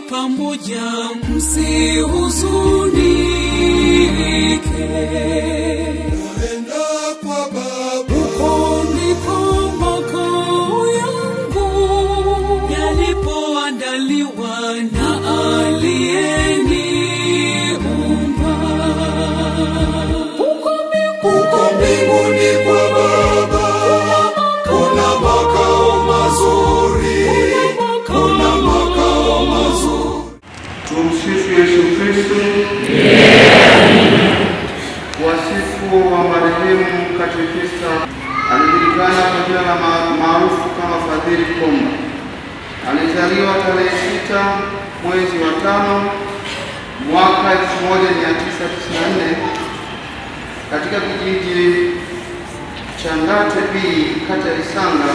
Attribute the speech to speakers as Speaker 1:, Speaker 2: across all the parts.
Speaker 1: pamoja, msihuzunike.
Speaker 2: Naenda kwa Baba,
Speaker 1: huko ndiko makao yangu yalipoandaliwa na aliyeniumba. Huko
Speaker 2: mbinguni kwa Baba kuna makao mazuri, kuna makao mazuri.
Speaker 3: Tumsifu Yesu Kristo. Wasifu wa marehemu katekista alijulikana kwa jina la maarufu kama Fadhili Komba. Alizaliwa tarehe 6 mwezi wa 5 mwaka 1994 katika kijiji cha Ngate B, kata ya Isanga,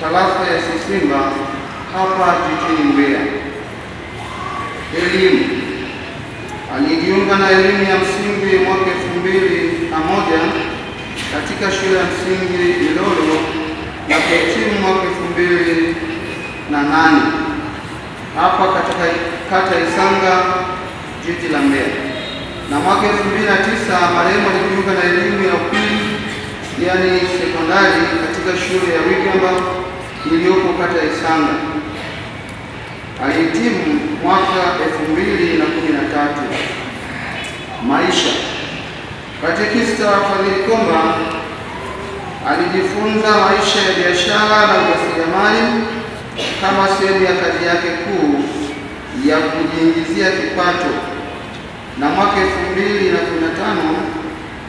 Speaker 3: tarafa ya Sisimba, hapa jijini Mbeya. Elimu. Alijiunga na elimu ya msingi mwaka 2001 katika shule ya msingi Ilolo na kuhitimu mwaka 2008 hapa katika kata Isanga, jiji la Mbeya. Na mwaka 2009 marehemu alijiunga na elimu ya upili, yani sekondari, katika shule ya Wigamba iliyopo kata Isanga. Alihitimu mwaka 2013. Maisha. Katekista Fadhili Komba alijifunza maisha ya biashara na ujasiriamali kama sehemu ya kazi yake kuu ya kujiingizia kipato, na mwaka 2015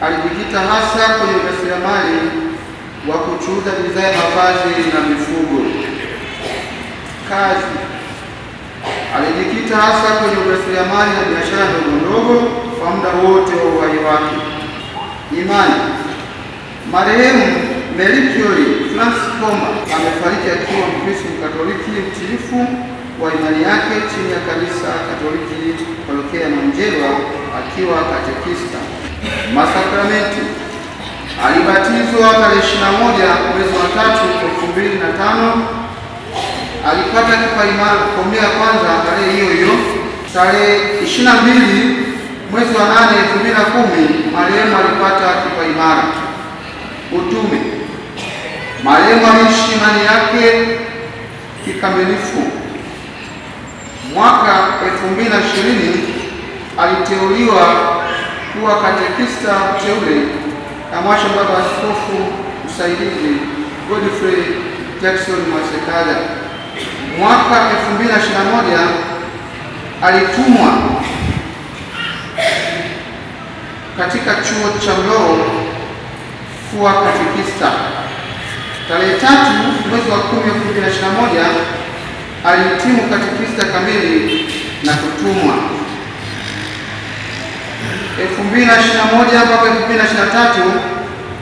Speaker 3: alijikita hasa kwenye ujasiriamali wa kuchuuza bidhaa ya mavazi na mifugo. Kazi. Alijikita hasa kwenye ujasiriamali na biashara ndogo ndogo kwa muda wote wa uhai wake. Imani. Marehemu Melchiori Francis Komba amefariki akiwa Mkristo Mkatoliki mtiifu wa imani yake chini ya Kanisa Katoliki parokia ya Manjelwa, akiwa katekista. Masakramenti. Alibatizwa tarehe 21 mwezi wa 3 2005. Alipata kipaimara kukomea kwanza tarehe hiyo hiyo. Tarehe 22 mwezi wa 8 2010 marehemu alipata kipaimara. Utume. Marehemu aliishi imani yake kikamilifu. Mwaka 2020 aliteuliwa kuwa katekista mteule na Mwasha Baba Askofu Msaidizi Godfrey Jackson Mwasekala. Mwaka 2021 alitumwa katika chuo cha Mloo kuwa katekista. Tarehe 3 mwezi wa 10 2021 alihitimu katekista kamili na kutumwa. 2021 mpaka 2023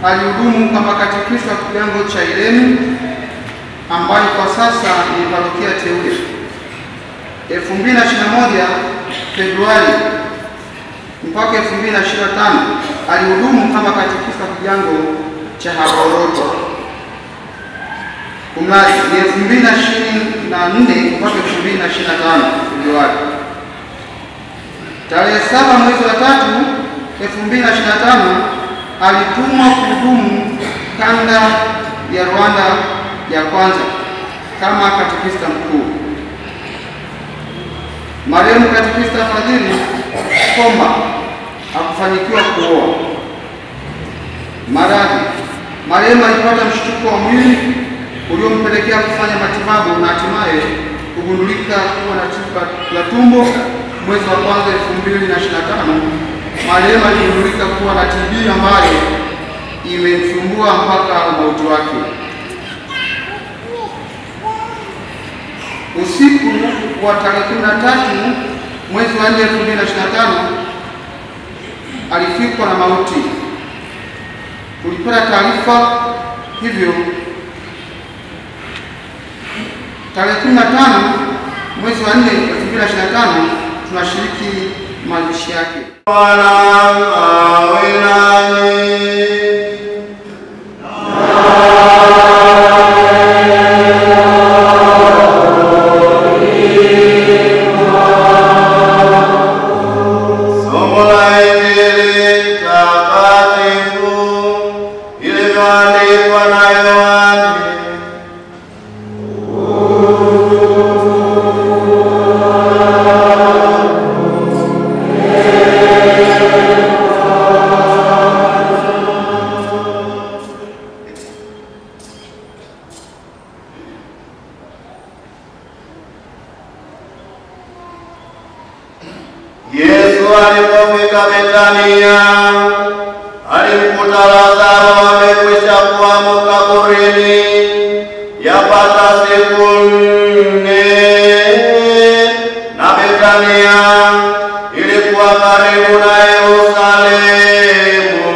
Speaker 3: alihudumu kama katekista wa kigango cha Iremi, ambayo kwa sasa ni parokia teule. 2021 Februari mpaka 2025 alihudumu kama katekista wa kigango cha Haboroto. Kumlaki ni 2024 mpaka 2025 Februari. Tarehe 7 mwezi wa 3 2025 alitumwa kuhudumu kanda ya Rwanda ya kwanza kama katekista mkuu. Marehemu katekista Fadhili Komba hakufanikiwa kuoa. Maradhi. Marehemu alipata mshtuko wa mwili uliompelekea kufanya matibabu na hatimaye kugundulika kuwa na tatizo la tumbo. Mwezi wa kwanza 2025 marehemu aligundulika kuwa na TB ambayo imemsumbua mpaka mauti wake. Usiku wa tarehe 13 mwezi wa 4 2025 alifikwa na mauti. Tulipata taarifa hivyo tarehe 15 mwezi wa 4 2025 tunashiriki mazishi yake.
Speaker 2: Bwana awe nanyi. ilivyoandikwa na Yohane. Yesu alipofika Betania, alimkuta Lazaro amekwisha kuwamo kaburini yapata siku 4, na Betania ilikuwa karibu na Yerusalemu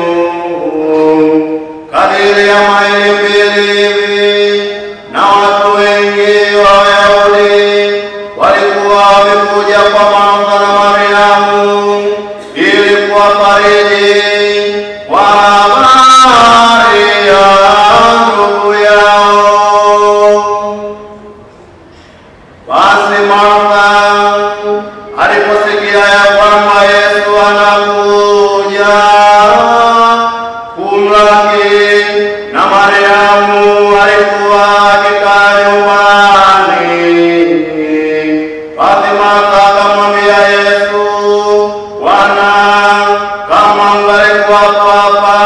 Speaker 2: kadiri ya maili 2 hivi, na watu wengi wa Wayahudi walikuwa wamekuja kwa Martha na Mariamu ili kuwafariji kwa habari ya ndugu yao. Basi Martha aliposikia ya kwamba Yesu anakuja kumlaki, na Mariamu alikuwa akikaa nyumbani, basi Martha akamwambia Yesu, Bwana, kama ungalikuwa hapa,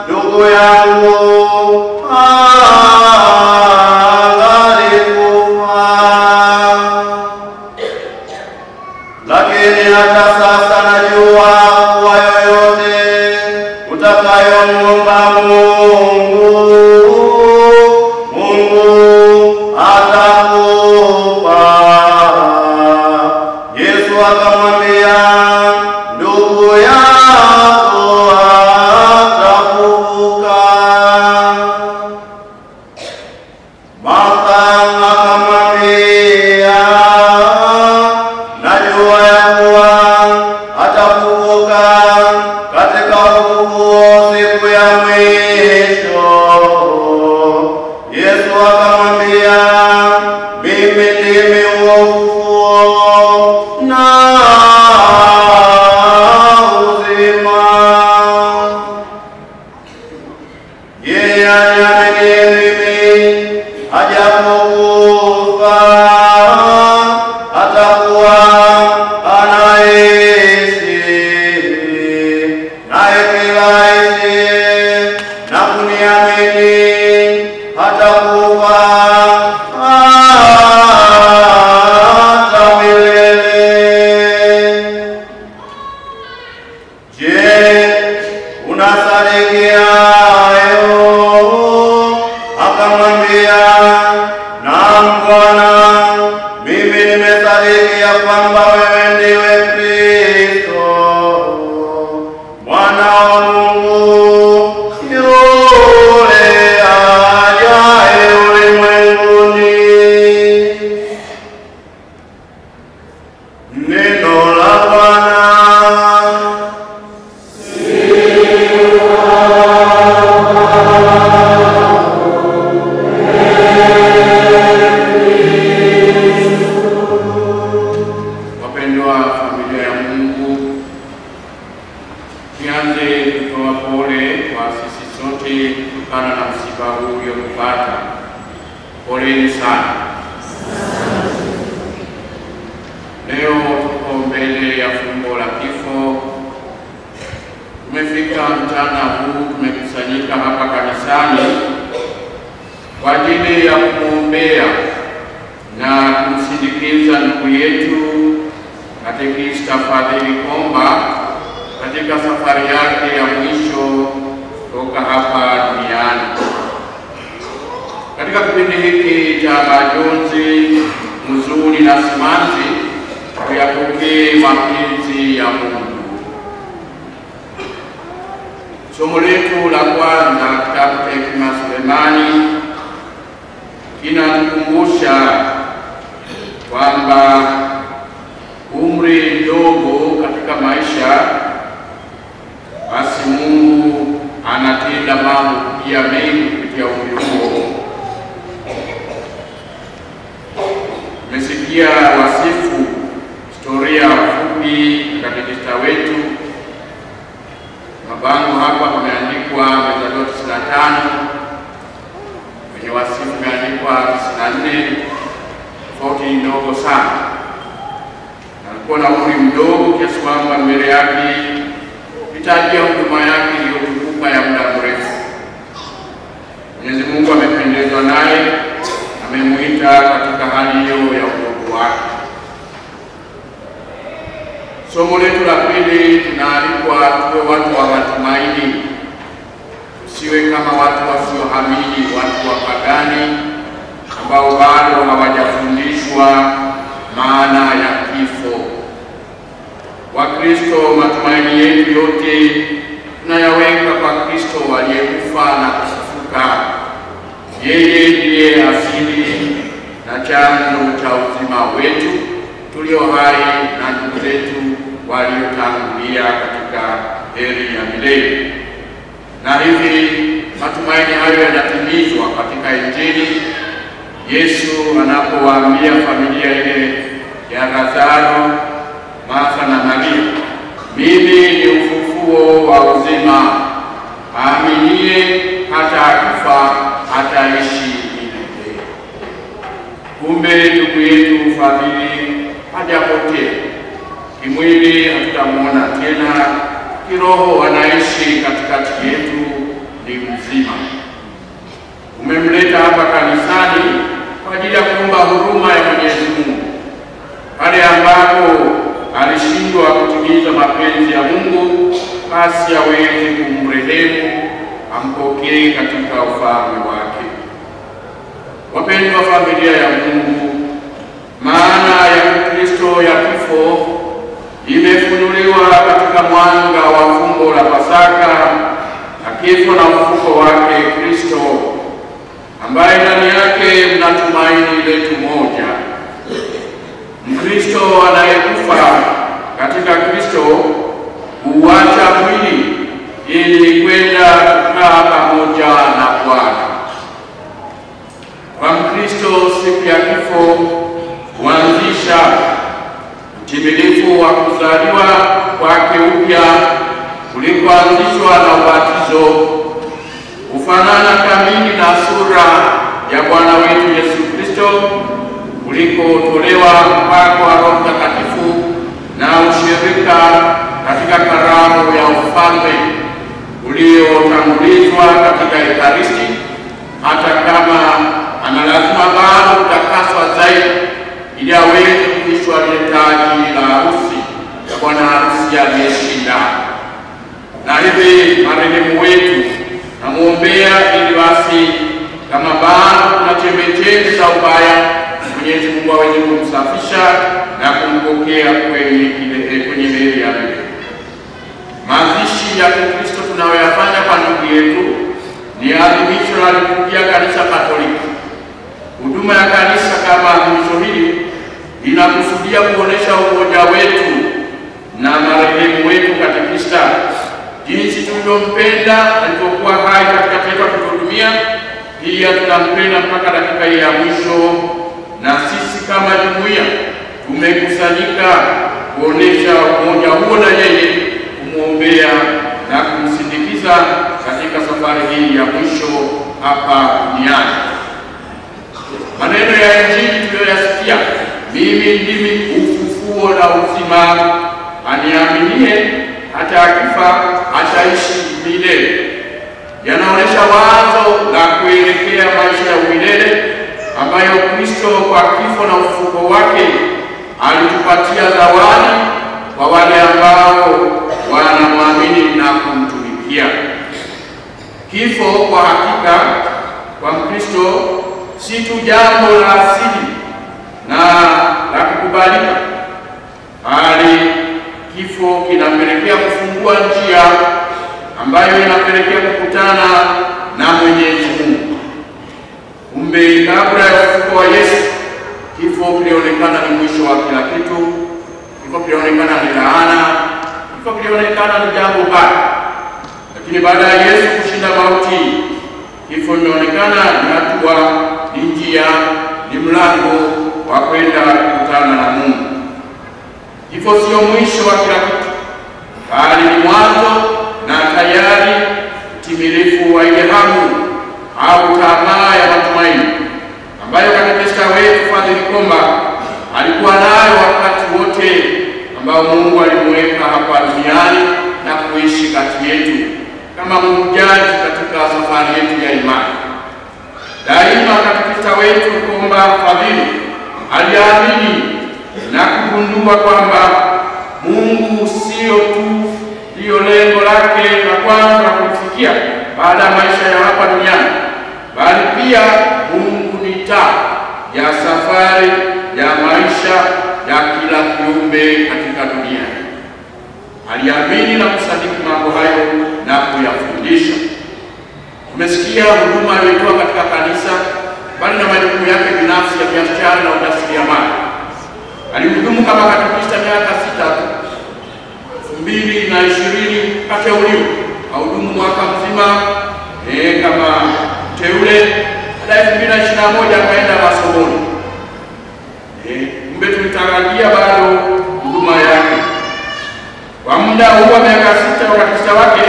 Speaker 2: ndugu yangu angalikufa. Lakini hata sasa najua kuwa yoyote utakayomwomba Mungu atakupa. Yesu akamwambia, ndugu yako atafufuka. Martha akamwambia, najua ya kuwa atafufuka katika ufufuo siku ya mwisho. Yesu akamwambia, mimi ndimi ufufuo na uzima. Yeye aniamini mimi, ajapokufa atakuwa anaishi, naye kila aishiye na kuniamini hatakufa hata milele. Je, unasadiki hayo? Akamwambia, naam Bwana, mimi nimesadiki ya kwamba wewe ndiwe Kristo, Mwana wa Mungu yule ajaye ulimwenguni. Neno la Bwana. Wapendwa familia ya Mungu, kianze kutoa pole kwa sisi sote kutokana na msiba huu uliotupata. Poleni sana. Leo tuko mbele ya fumbo la kifo. Tumefika mchana huu, tumekusanyika hapa kanisani kwa ajili ya kumwombea na kumsindikiza ndugu yetu Katekista Fadhili Komba katika safari yake ya mwisho toka hapa duniani. Katika kipindi hiki cha majonzi, huzuni na simanzi, tuyapokee mapenzi ya Mungu. Somo letu la kwanza, kitabu cha Hekima ya Sulemani, kinatukumbusha kwamba umri mdogo katika maisha, basi Mungu anatenda mambo pia mengi kupitia umri huo. Tumesikia wasifu historia fupi katekista wetu. Mabango hapa pameandikwa amezaliwa 95, 34, tofauti ndogo sana. Alikuwa na umri mdogo kiasi kwamba mbele yake hitaji ya huduma yake iliyotukuka ya muda mrefu. Mwenyezi Mungu amependezwa naye, amemuita katika hali hiyo ya udogo wake. Somo letu la pili, tunaalikwa tuwe watu wa matumaini. Tusiwe kama watu wasioamini, watu wapagani ambao bado hawajafundishwa maana ya kifo. Wakristo, matumaini yetu yote tunayaweka kwa Kristo aliyekufa na kufufuka. Yeye ndiye asili na chanzo cha uzima wetu, tulio hai na ndugu zetu waliotangulia katika heri ya milele. Na hivi matumaini hayo yanatimizwa katika Injili, Yesu anapowaambia familia ile ya Lazaro, Martha na Maria, mimi ni ufufuo wa uzima, aaminie hata akifa ataishi milele. Kumbe ndugu yetu Fadhili hajapotea. Kimwili hatutamuona tena, kiroho anaishi katikati yetu, ni mzima. Umemleta hapa kanisani kwa ajili ya kuomba huruma ya Mwenyezi Mungu. Pale ambapo alishindwa kutimiza mapenzi ya Mungu, basi aweze kumrehemu, ampokee katika ufalme wake. Wapendwa familia ya Mungu, maana ya Kristo ya kifo imefunuliwa katika mwanga wa fumbo la Pasaka na kifo na ufufuko wake Kristo, ambaye ndani yake mna tumaini letu moja. Mkristo anayekufa katika Kristo huacha mwili ili kwenda kukaa pamoja na Bwana. Kwa Mkristo, siku ya kifo huanzisha utimilifu wa kuzaliwa kwake upya kulikoanzishwa na ubatizo, ufanana kamili na sura ya Bwana wetu Yesu Kristo ulikotolewa mpako wa Roho Mtakatifu na ushirika katika karamu ya ufalme uliotangulizwa katika Ekaristi, hata kama ana lazima bado kutakaswa zaidi ili aweze kuvishwa lile taji la harusi ya bwana harusi aliyeshinda. Na hivi marehemu wetu namuombea ili basi kama bado kuna chembe za ubaya, Mwenyezi Mungu aweze kumsafisha na kumpokea kwenye heri ya milele. Mazishi ya Kristo tunayoyafanya kwa ndugu yetu ni adhimisho la liturujia Kanisa Katoliki. Huduma ya kanisa kama adhimisho hili inakusudia kuonesha umoja wetu na marehemu wetu katekista, jinsi tulivyompenda alipokuwa hai katika yetu kutuhudumia, pia tunampenda mpaka dakika ya mwisho. Na sisi kama jumuiya tumekusanyika kuonesha umoja huo na yeye, kumwombea na kumsindikiza katika safari hii ya mwisho hapa duniani. Maneno ya Injili tuliyoyasikia, mimi ndimi ufufuo na uzima, aniaminie hata akifa ataishi milele, yanaonesha wazo la kuelekea maisha ya milele ambayo Kristo kwa kifo na ufufuko wake alitupatia zawadi kwa wale ambao wanamwamini na kumtumikia. Kifo kwa hakika kwa Mkristo si tu jambo la asili na la kukubalika, bali kifo kinapelekea kufungua njia ambayo inapelekea kukutana na Mwenyezi Mungu. Kumbe kabla ya ufufuko wa Yesu, kifo kilionekana ni mwisho wa kila kitu. Kifo kilionekana ni laana, kifo kilionekana ni jambo baya. Lakini baada ya Yesu kushinda mauti, kifo imeonekana ni hatua, ni njia, ni mlango wa kwenda kukutana na Mungu. Kifo sio mwisho wa kila kitu, bali ni mwanzo na tayari utimilifu wa ile hamu au tamaa ya matumaini ambayo katika Komba alikuwa nayo wakati wote ambao Mungu alimweka hapa duniani na kuishi kati yetu kama mhujaji katika safari yetu ya imani. Daima katekista wetu Komba Fadhili aliamini na kugundua kwamba Mungu sio tu ndio lengo lake la kwanza kufikia baada ya maisha ya hapa duniani, bali pia Mungu ni taa ya safari ya maisha ya kila kiumbe katika dunia. Aliamini na kusadiki mambo hayo na kuyafundisha. Tumesikia huduma aliyotoa katika kanisa, bali na majukumu yake binafsi ya biashara na ujasiriamali. Alihudumu kama katekista miaka 6 2020 kateuliwa, ahudumu mwaka mzima kama teule. Baada ya 2021 akaenda masomoni. Kumbe tulitarajia bado huduma yake. Kwa muda huu wa miaka 6 wa katekista wake,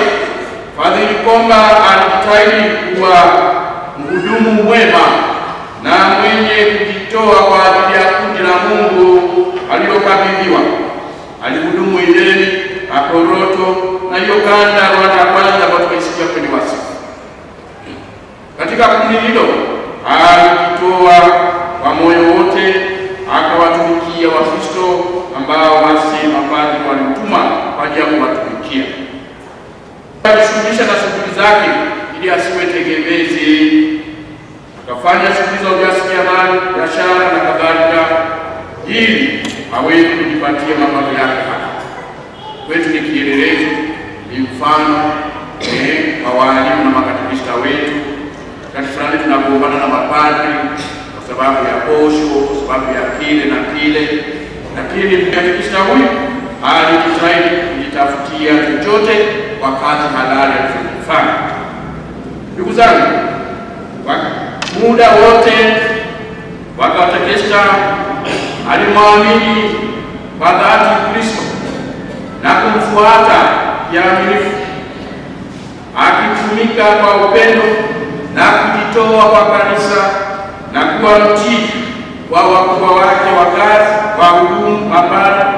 Speaker 2: Fadhili Komba alijitahidi kuwa mhudumu mwema na mwenye kujitoa kwa ajili ya kundi la Mungu alilokabidhiwa. Alihudumu Ileni, Akoroto na hiyo kanda Rwanda kwanza ambayo tumesikia kwenye wasifu. Katika kundi hilo alijitoa kwa moyo wote, akawatumikia Wakristo ambao basi mapadri walimtuma kwa ajili ya kuwatumikia. Alishughulisha na shughuli zake ili asiwe tegemezi. Akafanya shughuli za ujasiriamali, biashara na kadhalika ili aweze kujipatia mapato yake hapa. Kwetu ni kielelezo, ni mfano wa walimu na makatekista wetu. Wakati fulani tunagombana na mapadri kwa sababu ya posho, kwa sababu ya kile na kile, lakini mkatekista huyu alijitahidi kujitafutia chochote kwa kazi halali alizofanya. Ndugu zangu, muda wote wa katekista alimwamini kwa dhati Kristo na kumfuata kiaminifu, akitumika kwa upendo na kujitoa kwa kanisa na kuwa mtii kwa wakubwa wake wa kazi, wahudumu, mapadri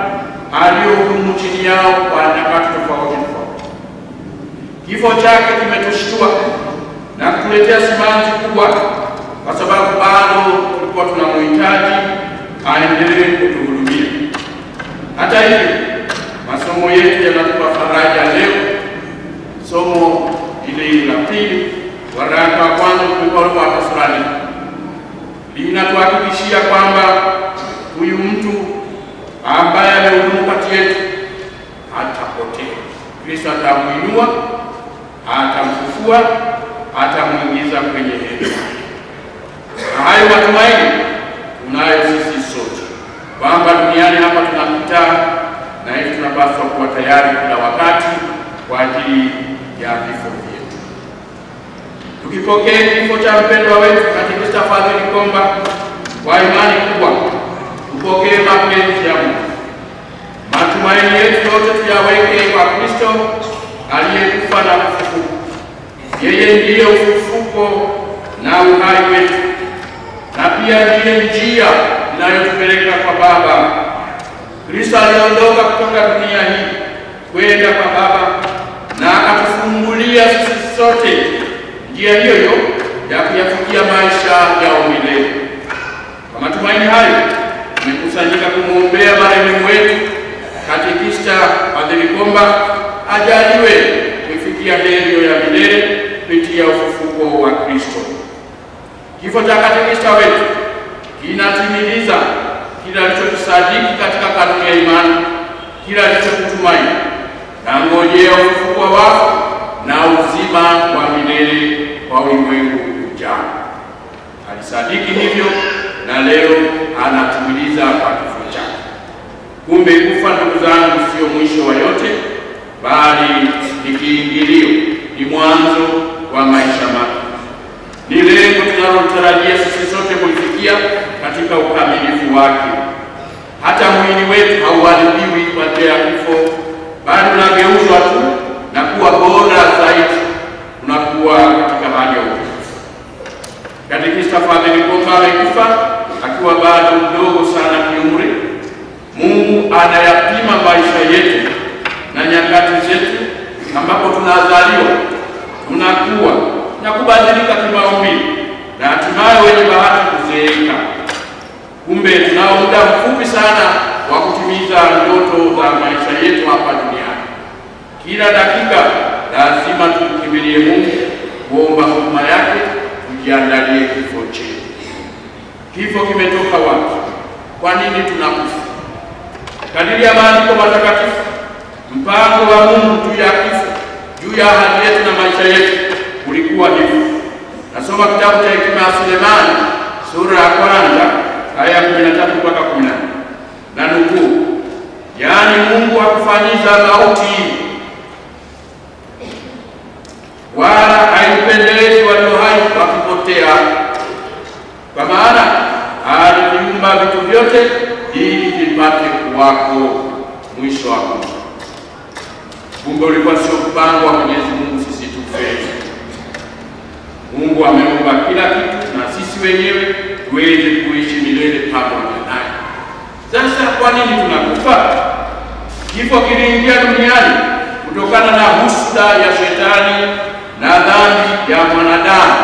Speaker 2: aliohudumu chini yao kwa nyakati tofauti. Kifo chake kimetushtua na kutuletea simanzi kubwa, kwa sababu bado tulikuwa tunamhitaji aendelee kutuhudumia. Hata hivyo, masomo yetu yanatupa faraja leo. Somo ile la pili, waraka wa kwanza kwa Wathesalonike, linatuhakikishia kwamba huyu mtu ambaye amehudumu kati yetu hatapotea. Kristo atamuinua, atamfufua, atamuingiza kwenye heri. Na hayo matumaini tunayo sisi sote, kwamba duniani hapa tunapita, na hivi tunapaswa kuwa tayari kila wakati kwa ajili ya vifo vyetu. Tukipokea kifo cha mpendwa wetu katekista Fadhili Komba kwa imani kubwa, tupokee mapenzi ya Mungu. Matumaini yetu yote tuyaweke kwa Kristo aliyekufa na kufufuka. Yeye ndiye ufufuko na uhai wetu, na pia ndiye njia inayotupeleka kwa Baba. Kristo aliondoka kutoka dunia hii kwenda kwa Baba na akatufungulia sisi sote njia hiyo ya kuyafikia maisha ya milele. Kwa matumaini hayo, tumekusanyika kumwombea marehemu wetu katekista Fadhili Komba ajaliwe kufikia heri ya milele kupitia ufufuko wa Kristo. Kifo cha katekista wetu kinatimiliza kila alichotusadiki katika kanuni ya imani, kila alichotumaini, na ngojea ufufuko wa wafu na uzima wa milele kwa ulimwengu ujao. Alisadiki hivyo na leo anatimiliza kwa kifo chake. Kumbe kufa, ndugu zangu, sio mwisho wa yote, bali ni kiingilio, ni mwanzo wa maisha mapya. Ni lengo tunalotarajia sisi sote kulifikia katika ukamilifu wake. Hata mwili wetu hauharibiwi kwa njia ya kifo, bali unageuzwa tu na kuwa bora zaidi, unakuwa katika hali ya utukufu. Katekista Fadhili Komba amekufa akiwa bado mdogo sana kiumri. Mungu anayapima maisha yetu na nyakati zetu, ambapo tunazaliwa, tunakuwa na kubadilika kimaumbile na hatimaye wenye bahati kuzeeka. Kumbe tunao muda mfupi sana wa kutimiza ndoto za maisha yetu hapa duniani. Kila dakika lazima tumkimbilie Mungu, kuomba huruma yake, tujiandalie kifo chetu. Kifo kimetoka wapi? Kwa nini tunakufa? Kadiri ya maandiko matakatifu, mpango wa Mungu juu ya kifo, juu ya ahadi yetu na maisha yetu ulikuwa hivi. Nasoma kitabu cha Hekima ya Sulemani sura ya 1 aya 13 mpaka 14. Na nukuu, yaani Mungu hakufanyiza mauti, wala haipendelezi walio hai wakipotea, kwa maana aliviumba vitu vyote ili vipate kuwako mwisho wa Mungu. Kumbe ulikuwa sio mpango wa Mwenyezi Mungu sisi tufe. Mungu ameumba kila kitu na sisi wenyewe tuweze kuishi milele pamoja naye. Sasa kwa nini tunakufa? Kifo kiliingia duniani kutokana na husuda ya shetani na dhambi ya mwanadamu,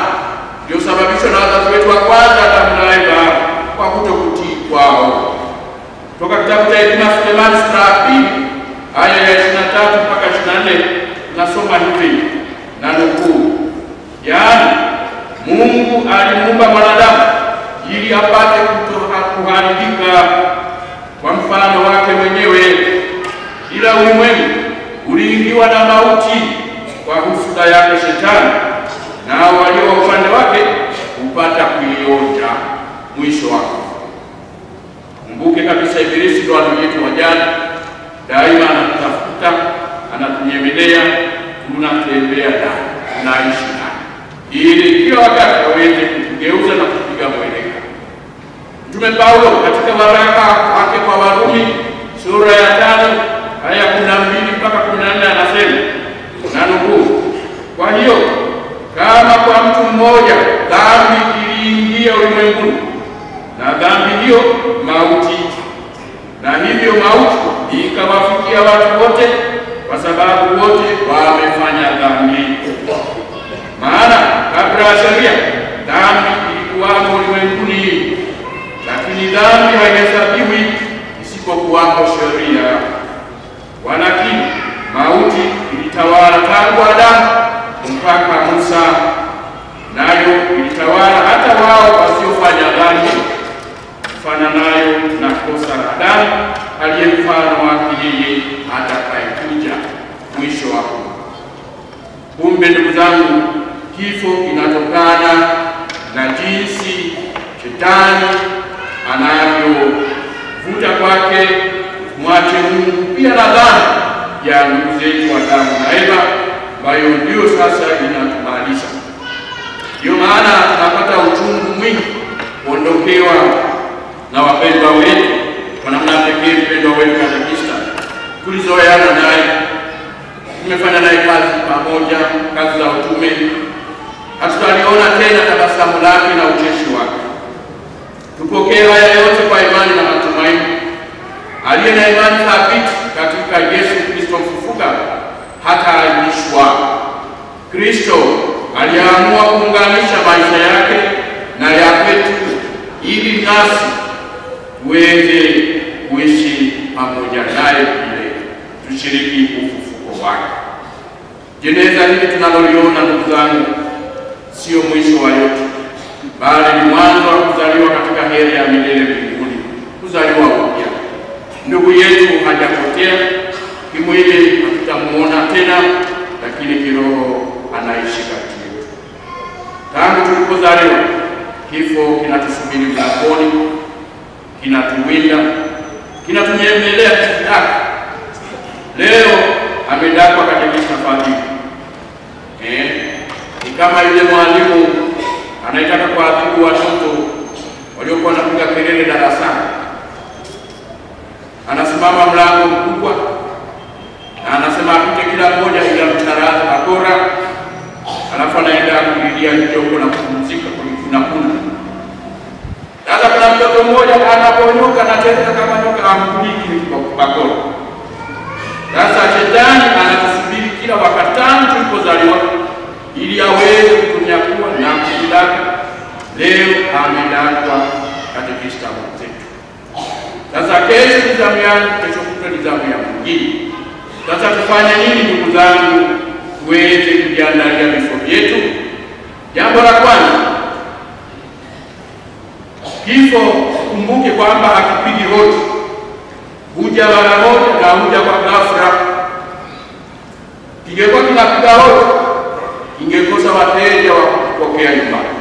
Speaker 2: ndio sababisho na wazazi wetu wa kwanza Adamu na Eva kwa kutokutii kwao. Toka kitabu cha Hekima ya Sulemani sura ya 2 aya ya 23 mpaka 24 tunasoma hivi, na nukuu, yaani Mungu alimuumba mwanadamu ili apate kuharibika kwa mfano wake mwenyewe, ila ulimwengu uliingiwa na mauti kwa husuda yake shetani, na walio upande wake upata kuionja mwisho wake. Kumbuke kabisa Ibilisi ndo adui yetu wajani, daima anatafuta, anatunyemelea, tunatembea naye, tunaishi naye, ili kila wakati aweze kutugeuza na kupiga mweleka. Mtume Paulo katika waraka wake kwa Warumi sura ya 5 aya 12 mpaka 14 anasema, na nukuu, kwa hiyo kama kwa mtu mmoja dhambi iliingia ulimwenguni, na dhambi hiyo mauti, na hivyo mauti ikawafikia watu wote, kwa sababu wote wamefanya dhambi. Maana kabla ya sheria dhambi ilikuwamo ulimwenguni, lakini dhambi haihesabiwi isipokuwamo sheria. Walakini mauti ilitawala tangu Adamu mpaka Musa, nayo ilitawala hata wao wasiofanya dhambi, kufananayo na kosa la Adamu aliye mfano wake yeye atakayekuja mwisho wa hukumu. Kumbe ndugu zangu, kifo kinatokana na jinsi shetani anavyovuta kwake mwache Mungu, pia na dhambi ya ndugu zetu Adamu na Eva, ambayo ndio sasa inatumalisha. Ndio maana tunapata uchungu mwingi kuondokewa na wapendwa wetu, kwa namna pekee mpendwa wetu katekista. Tulizoeana naye, tumefanya naye kazi pamoja, kazi za utume. Hatutaliona tena tabasamu lake na ucheshi wake. Tupokee haya yote kwa imani na matumaini. Aliye na imani thabiti katika Yesu Kristo mfufuka hataaibishwa. Kristo aliamua kuunganisha maisha yake na ya kwetu ili nasi tuweze kuishi pamoja naye milele, tushiriki ufufuko wake. Jeneza hili tunaloliona ndugu zangu, sio mwisho wa yote, bali ni mwanzo wa kuzaliwa katika heri ya milele mbinguni, kuzaliwa upya. Ndugu yetu hajapotea kimwili, hatutamuona tena, lakini kiroho anaishi kati yetu. Tangu tulipozaliwa, kifo kinatusubiri mlangoni, kinatuwinda, kinatunyemelea kitaka. Leo amedakwa katekista Fadhili. Ni kama yule mwalimu anaitaka kuadhibu watoto waliokuwa wanapiga kelele darasani. Anasimama mlango mkubwa na anasema apite kila mmoja ila mtaraza bakora, alafu anaenda kulilia nje huko na kupumzika kuna. Sasa kuna mtoto mtoto mmoja anaponyoka na tena kama nyoka amkuliki bakora. Sasa shetani anatusubiri kila wakati tangu tulipozaliwa ili aweze kutunyakua na kutudaka. Leo amedakwa katekista mwenzetu. Sasa kesho ni zamu yangu, kesho kutwa ni zamu ya mwingine. Sasa tufanye nini ndugu zangu tuweze kujiandalia vifo vyetu? Jambo la kwanza, kifo kumbuke kwamba hakipigi hodi. Huja mara moja na huja kwa ghafla. Kingekuwa kinapiga hodi, ingekosa wateja wa kupokea nyumbani.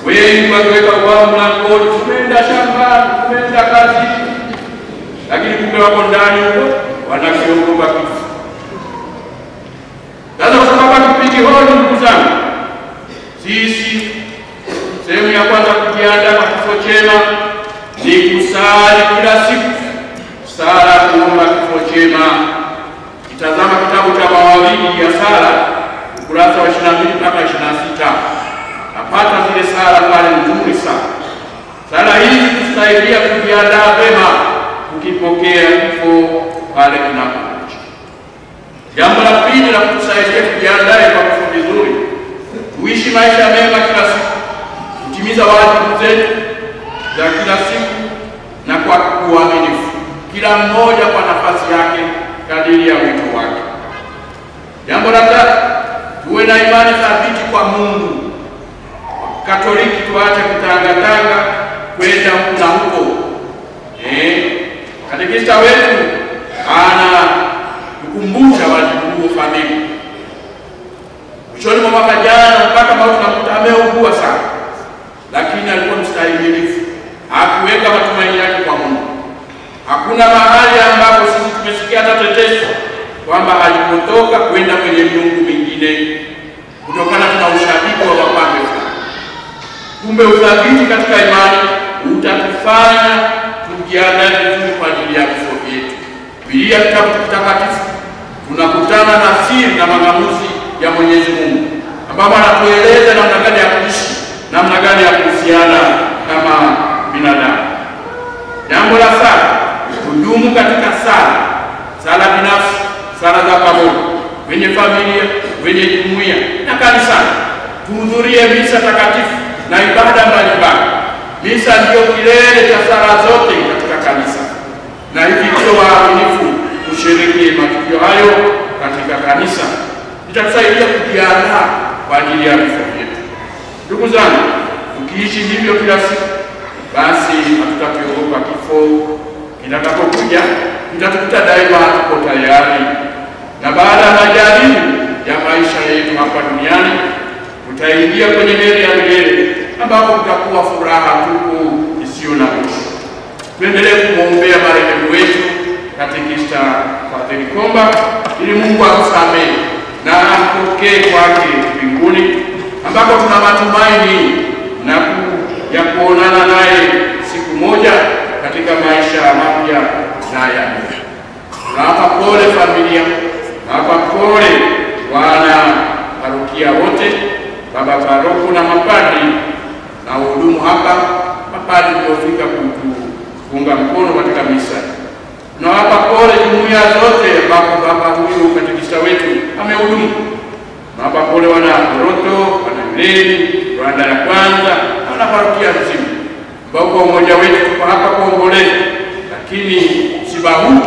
Speaker 2: Wengi wakiweka ubao mlangoni, tumeenda shambani, tumeenda kazi, lakini kumbe wako ndani huko wanakiogopa kifo. Sasa kwa sababu hakipigi hodi, ndugu zangu, sisi sehemu ya kwanza kujiandaa kwa kifo chema ni kusali kila siku. Sala kuomba kifo chema. Kitazama kitabu cha Mawalidi ya sala ukurasa wa 22 mpaka 26. Napata zile sala pale nzuri sana. Sala hizi tusaidia kujiandaa vema kukipokea kifo pale kinapokuja. Jambo la pili la kutusaidia kujiandaa kwa kifo vizuri, tuishi maisha mema kila siku, kutimiza wajibu zetu za kila siku na kwa uaminifu, kila mmoja kwa nafasi yake kadiri ya wito wake. Jambo la tatu, tuwe na imani thabiti kwa Mungu. Katoliki tuache kutangatanga kwenda huku na huko. Katekista wetu ana kukumbusha wajibu huo familia. Mwishoni mwa mwaka jana mpaka mauti nakuta ameugua sana, lakini alikuwa mstahimilifu. Hakuweka matumaini yake kwa Mungu. Hakuna mahali ambapo sisi tumesikia hata teteso kwamba alipotoka kwenda kwenye miungu mingine kutokana na ushabiki wa wapambe fulani. Kumbe uthabiti katika imani utatufanya tujiandae vizuri kwa ajili ya kifo vyetu. Biblia kitabu kitakatifu tunakutana na siri na mang'amuzi ya Mwenyezi Mungu ambapo anatueleza namna gani ya kuishi, namna gani ya kuhusiana kama binadamu. Jambo la sala, kudumu katika sala binafsi, sala za pamoja, kwenye familia, kwenye jumuiya na kanisani. Tuhudhurie misa takatifu na ibada mbalimbali. Misa ndio kilele cha sala zote katika kanisa, na hivi ndio waaminifu kushiriki matukio hayo katika kanisa. Itatusaidia kujiandaa kwa ajili ya vifo vyetu. Ndugu zangu, tukiishi hivyo kila siku, basi hatutakiogopa kifo. Kitakapokuja kitatukuta daima tuko tayari, na baada ya majaribu ya maisha yetu hapa duniani tutaingia kwenye meli ya milele ambapo kutakuwa furaha tupu isiyo na mwisho. Tuendelee kumwombea marehemu wetu Katekista Padre Komba ili Mungu amsamehe na ampokee kwake mbinguni, ambapo tuna matumaini na ya kuonana naye siku moja katika maisha mapya na ya milele. Tunawapa pole familia, tunawapa pole wana parokia wote, baba paroko na mapadri na wahudumu hapa, mapadri waliofika kuunga mkono katika misa. Tunawapa pole jumuiya zote ambapo baba huyu katekista wetu amehudumu. Tunawapa pole wana Koroto, wana Mleni, Rwanda ya kwanza, wana parokia nzima. Kwa umoja wetu tuko hapa kuomboleza, lakini msiba huu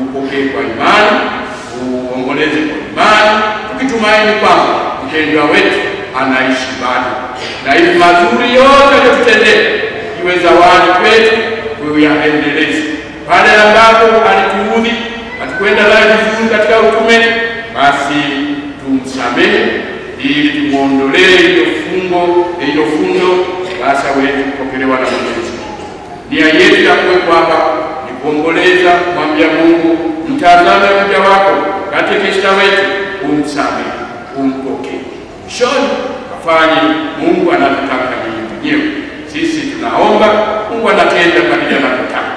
Speaker 2: upokee kwa imani, uomboleze kwa imani, tukitumaini kwamba mpendwa wetu anaishi bado, na hivi mazuri yote aliyotutendea iwe zawadi kwetu kuyaendeleza. Pale ambapo alituudhi, hatukwenda naye vizuri katika utume, basi tumsamehe ili tumuondolee hilo fundo basi wetu kupokelewa na Mwenyezi Mungu. Nia yetu ya kuwepo hapa ni kuomboleza, kumwambia Mungu, mtazame mja wako katekista wetu, umsamehe, umpokee. Shoni afanye Mungu anavyotaka mwenyewe. Sisi tunaomba, Mungu anatenda kadiri anavyotaka.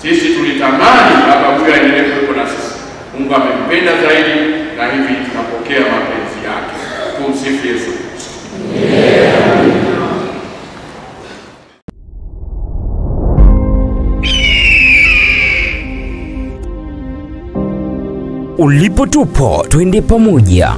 Speaker 2: Sisi tulitamani baba huyu aendelee kuwepo na sisi. Mungu amempenda zaidi na hivi tunapokea mapenzi yake. Tumsifu Yesu Kristo.
Speaker 4: Ulipo tupo, twende pamoja.